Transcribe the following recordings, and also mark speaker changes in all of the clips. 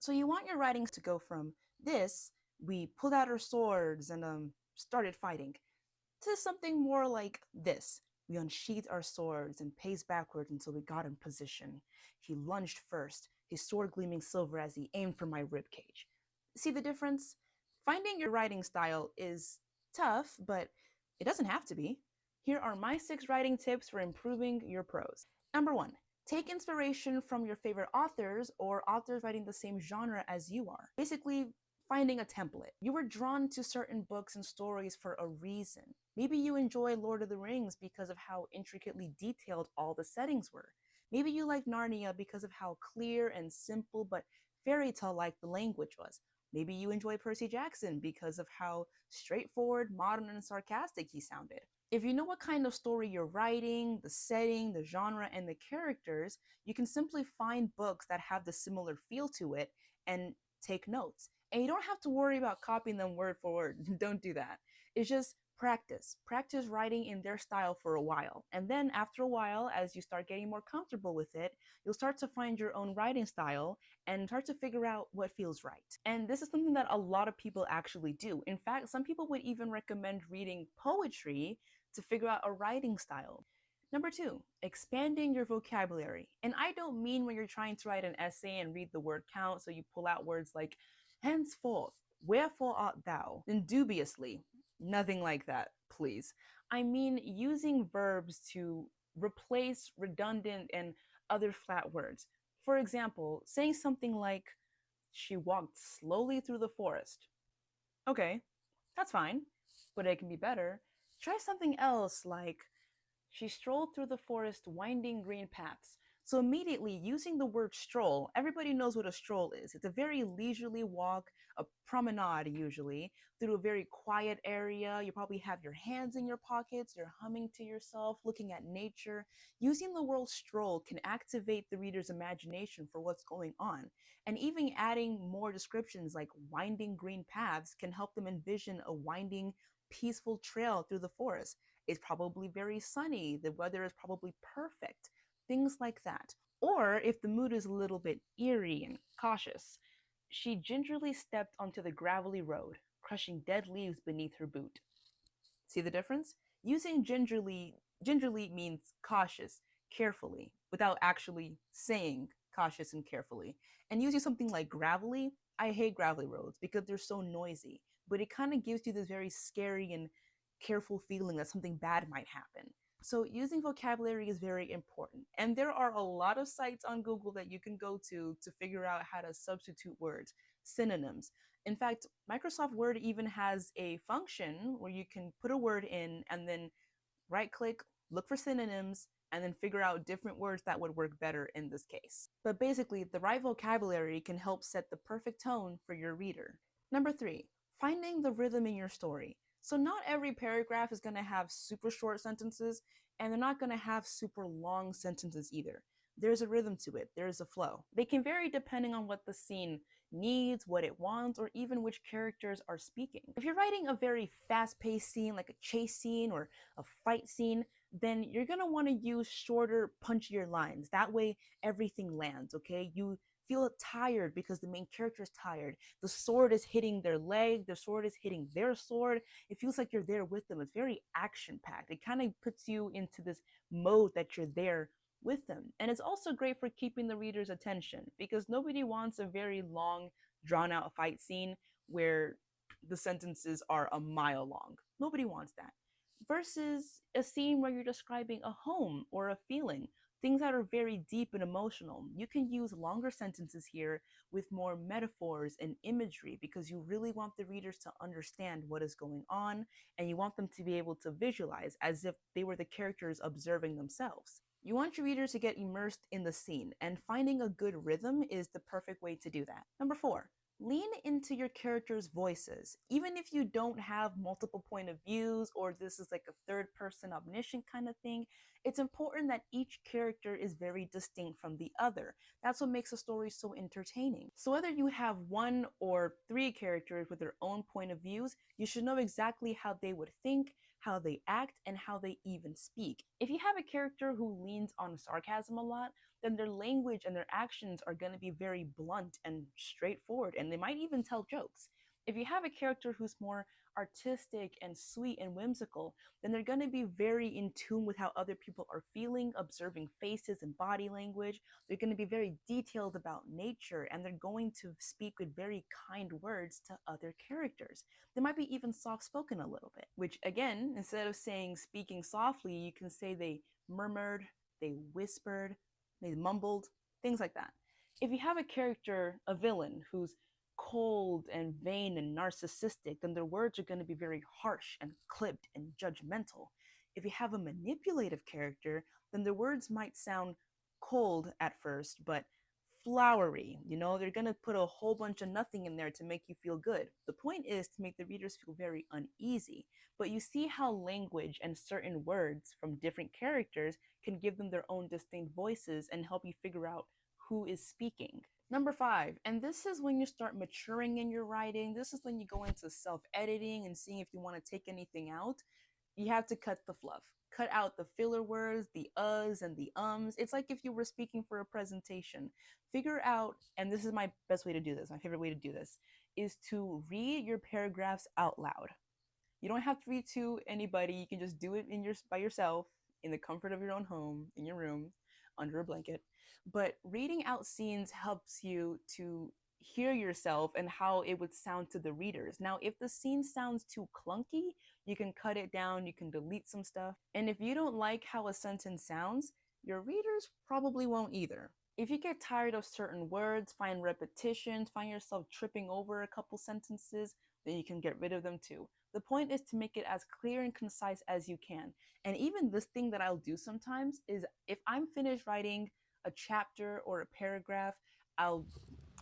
Speaker 1: So you want your writings to go from this, we pulled out our swords and started fighting, to something more like this. We unsheathed our swords and paced backward until we got in position. He lunged first, his sword gleaming silver as he aimed for my ribcage. See the difference? Finding your writing style is tough, but it doesn't have to be. Here are my 6 writing tips for improving your prose. Number 1, take inspiration from your favorite authors or authors writing the same genre as you are. Basically, finding a template. You were drawn to certain books and stories for a reason. Maybe you enjoy Lord of the Rings because of how intricately detailed all the settings were. Maybe you like Narnia because of how clear and simple but fairy tale like the language was. Maybe you enjoy Percy Jackson because of how straightforward, modern, and sarcastic he sounded. If you know what kind of story you're writing, the setting, the genre, and the characters, you can simply find books that have the similar feel to it and take notes. And you don't have to worry about copying them word for word. Don't do that. It's just practice. Practice writing in their style for a while. And then after a while, as you start getting more comfortable with it, you'll start to find your own writing style and start to figure out what feels right. And this is something that a lot of people actually do. In fact, some people would even recommend reading poetry to figure out a writing style. Number 2, expanding your vocabulary. And I don't mean when you're trying to write an essay and read the word count, so you pull out words like henceforth, wherefore art thou, and dubiously. Nothing like that, please. I mean using verbs to replace redundant and other flat words. For example, saying something like, she walked slowly through the forest. Okay, that's fine, but it can be better. Try something else like, she strolled through the forest winding green paths. So immediately using the word stroll, everybody knows what a stroll is. It's a very leisurely walk, a promenade usually, through a very quiet area. You probably have your hands in your pockets, you're humming to yourself, looking at nature. Using the word stroll can activate the reader's imagination for what's going on. And even adding more descriptions like winding green paths can help them envision a winding, peaceful trail through the forest. It's probably very sunny, the weather is probably perfect, things like that. Or if the mood is a little bit eerie and cautious, she gingerly stepped onto the gravelly road, crushing dead leaves beneath her boot. See the difference? Using gingerly means cautious, carefully, without actually saying cautious and carefully. And using something like gravelly, I hate gravelly roads because they're so noisy, but it kind of gives you this very scary and careful feeling that something bad might happen. So using vocabulary is very important. And there are a lot of sites on Google that you can go to figure out how to substitute words, synonyms. In fact, Microsoft Word even has a function where you can put a word in and then right click, look for synonyms, and then figure out different words that would work better in this case. But basically, the right vocabulary can help set the perfect tone for your reader. Number 3, finding the rhythm in your story. So not every paragraph is going to have super short sentences, and they're not going to have super long sentences either. There's a rhythm to it, there's a flow. They can vary depending on what the scene needs, what it wants, or even which characters are speaking. If you're writing a very fast-paced scene, like a chase scene or a fight scene, then you're gonna want to use shorter, punchier lines. That way, everything lands, okay? You feel tired because the main character is tired. The sword is hitting their leg, the sword is hitting their sword. It feels like you're there with them. It's very action-packed. It kind of puts you into this mode that you're there with them. And it's also great for keeping the reader's attention because nobody wants a very long, drawn out fight scene where the sentences are a mile long. Nobody wants that. Versus a scene where you're describing a home or a feeling, things that are very deep and emotional. You can use longer sentences here with more metaphors and imagery because you really want the readers to understand what is going on and you want them to be able to visualize as if they were the characters observing themselves. You want your reader to get immersed in the scene, and finding a good rhythm is the perfect way to do that. Number 4, lean into your characters' voices. Even if you don't have multiple point of views or this is like a third person omniscient kind of thing, it's important that each character is very distinct from the other. That's what makes a story so entertaining. So whether you have 1 or 3 characters with their own point of views, you should know exactly how they would think, how they act, and how they even speak. If you have a character who leans on sarcasm a lot, then their language and their actions are going to be very blunt and straightforward, and they might even tell jokes. If you have a character who's more artistic and sweet and whimsical, then they're going to be very in tune with how other people are feeling, observing faces and body language. They're going to be very detailed about nature, and they're going to speak with very kind words to other characters. They might be even soft spoken a little bit, which again, instead of saying speaking softly, you can say they murmured, they whispered, they mumbled, things like that. If you have a character, a villain, who's cold and vain and narcissistic, then their words are going to be very harsh and clipped and judgmental. If you have a manipulative character, then their words might sound cold at first, but flowery. You know, they're going to put a whole bunch of nothing in there to make you feel good. The point is to make the readers feel very uneasy. But you see how language and certain words from different characters can give them their own distinct voices and help you figure out who is speaking. Number 5, and this is when you start maturing in your writing. This is when you go into self editing and seeing if you want to take anything out. You have to cut the fluff. Cut out the filler words, the uhs and the ums. It's like if you were speaking for a presentation. Figure out, and this is my best way to do this, my favorite way to do this, is to read your paragraphs out loud. You don't have to read to anybody. You can just do it by yourself in the comfort of your own home, in your room, under a blanket. But reading out scenes helps you to hear yourself and how it would sound to the readers. Now, if the scene sounds too clunky, you can cut it down, you can delete some stuff. And if you don't like how a sentence sounds, your readers probably won't either. If you get tired of certain words, find repetitions, find yourself tripping over a couple sentences, then you can get rid of them too. The point is to make it as clear and concise as you can. And even this thing that I'll do sometimes is if I'm finished writing a chapter or a paragraph, I'll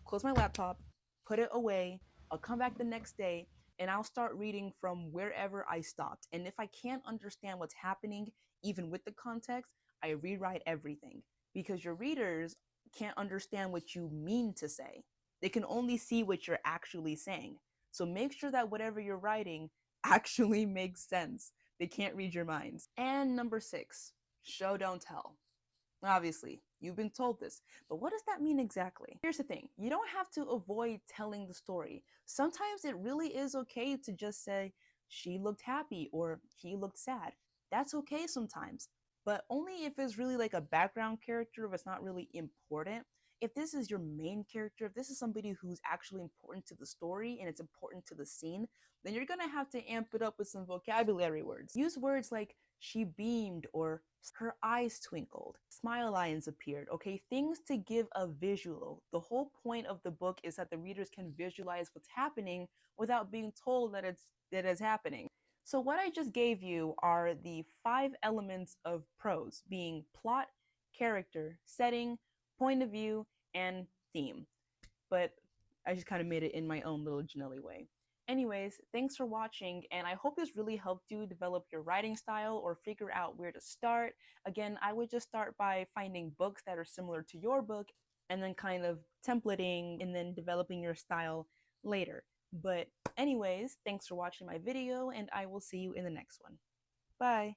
Speaker 1: close my laptop, put it away, I'll come back the next day, and I'll start reading from wherever I stopped. And if I can't understand what's happening, even with the context, I rewrite everything because your readers can't understand what you mean to say. They can only see what you're actually saying. So make sure that whatever you're writing actually makes sense. They can't read your minds. And number 6, show don't tell. Obviously, you've been told this, but what does that mean exactly? Here's the thing, you don't have to avoid telling the story. Sometimes it really is okay to just say, she looked happy or he looked sad. That's okay sometimes, but only if it's really like a background character, if it's not really important. If this is your main character, if this is somebody who's actually important to the story and it's important to the scene, then you're gonna have to amp it up with some vocabulary words. Use words like she beamed or her eyes twinkled, smile lines appeared, okay? Things to give a visual. The whole point of the book is that the readers can visualize what's happening without being told that it's happening. So what I just gave you are the 5 elements of prose, being plot, character, setting, point of view, and theme. But I just kind of made it in my own little Janelli way. Anyways, thanks for watching, and I hope this really helped you develop your writing style or figure out where to start. Again, I would just start by finding books that are similar to your book and then kind of templating and then developing your style later. But anyways, thanks for watching my video, and I will see you in the next one. Bye!